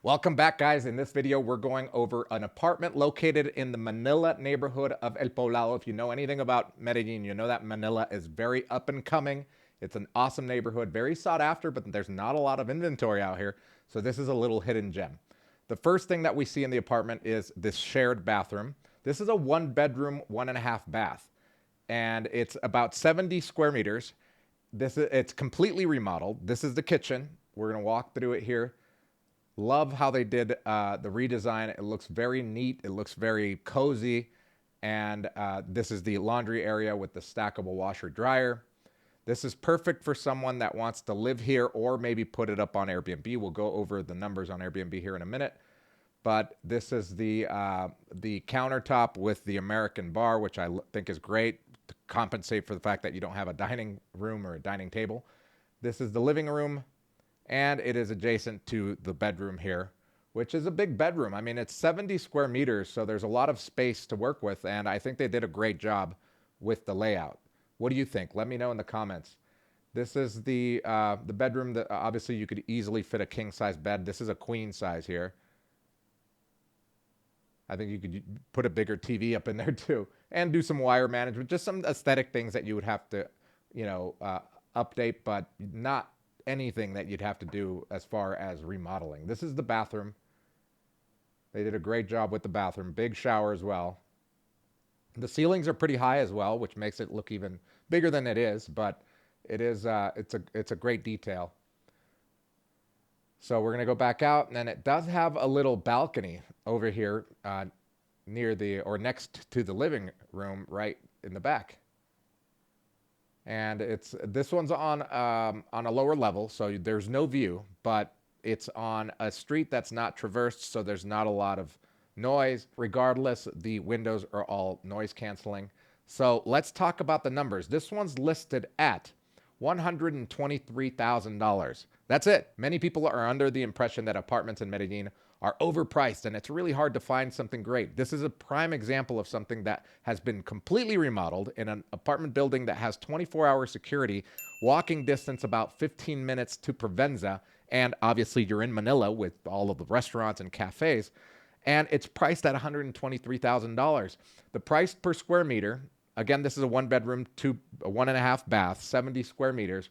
Welcome back, guys. In this video, we're going over an apartment located in the Manila neighborhood of El Poblado. If you know anything about Medellin, you know that Manila is very up and coming. It's an awesome neighborhood, very sought after, but there's not a lot of inventory out here. So this is a little hidden gem. The first thing that we see in the apartment is this shared bathroom. This is a 1-bedroom, 1.5 bath, and it's about 70 square meters. It's completely remodeled. This is the kitchen. We're gonna walk through it here. Love how they did the redesign. It looks very neat. It looks very cozy. And this is the laundry area with the stackable washer dryer. This is perfect for someone that wants to live here or maybe put it up on Airbnb. We'll go over the numbers on Airbnb here in a minute. But this is the countertop with the American bar, which I think is great to compensate for the fact that you don't have a dining room or a dining table. This is the living room. And it is adjacent to the bedroom here, which is a big bedroom. I mean, it's 70 square meters, so there's a lot of space to work with, and I think they did a great job with the layout. What do you think? Let me know in the comments. This is the bedroom that obviously you could easily fit a king-size bed. This is a queen size here. I think you could put a bigger TV up in there too, and do some wire management, just some aesthetic things that you would have to, update, but not anything that you'd have to do as far as remodeling. This is the bathroom. They did a great job with the bathroom. Big shower as well. The ceilings are pretty high as well, which makes it look even bigger than it is, but it is it's a great detail. So we're gonna go back out, and then it does have a little balcony over here next to the living room, right in the back. And this one's on a lower level, so there's no view, but it's on a street that's not traversed, so there's not a lot of noise. Regardless, the windows are all noise canceling. So let's talk about the numbers. This one's listed at $123,000. That's it. Many people are under the impression that apartments in Medellin are overpriced, and it's really hard to find something great. This is a prime example of something that has been completely remodeled in an apartment building that has 24-hour security, walking distance about 15 minutes to Provenza, and obviously you're in Manila with all of the restaurants and cafes, and it's priced at $123,000. The price per square meter, again, this is a 1-bedroom, 1.5 bath, 70 square meters.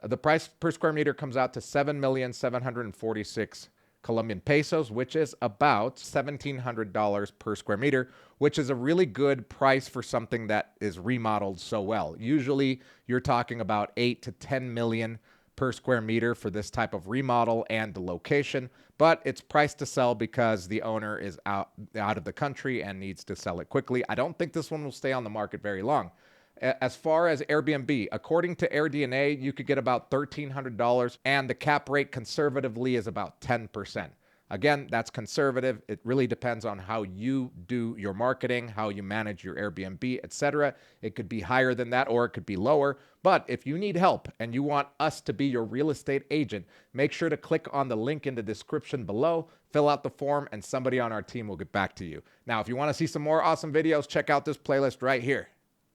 The price per square meter comes out to 7,746 Colombian pesos, which is about $1,700 per square meter, which is a really good price for something that is remodeled so well. Usually you're talking about 8 to 10 million per square meter for this type of remodel and the location, but it's priced to sell because the owner is out of the country and needs to sell it quickly. I don't think this one will stay on the market very long. As far as Airbnb, according to AirDNA, you could get about $1,300, and the cap rate conservatively is about 10%. Again, that's conservative. It really depends on how you do your marketing, how you manage your Airbnb, etc. It could be higher than that, or it could be lower. But if you need help and you want us to be your real estate agent, make sure to click on the link in the description below, fill out the form, and somebody on our team will get back to you. Now, if you want to see some more awesome videos, check out this playlist right here.